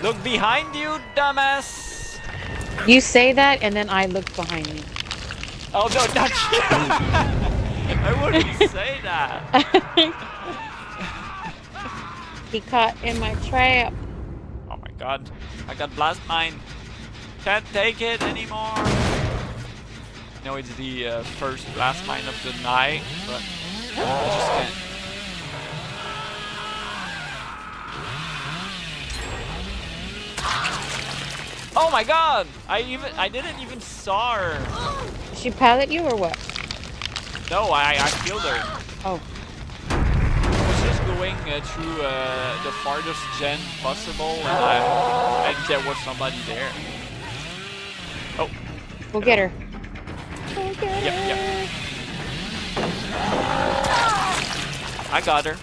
Look behind you, dumbass! You say that, and then I look behind me. Oh no, not you! I wouldn't say that. He caught in my trap. Oh my god, I got blast mine. Can't take it anymore. No, it's the first blast mine of the night, but I just can't. Oh my god! I didn't even saw her. Did she pilot you or what? No, I killed her. Oh. I was just going through the farthest gen possible, and there was somebody there. Oh. We'll get her. We'll get her. Yep. I got her.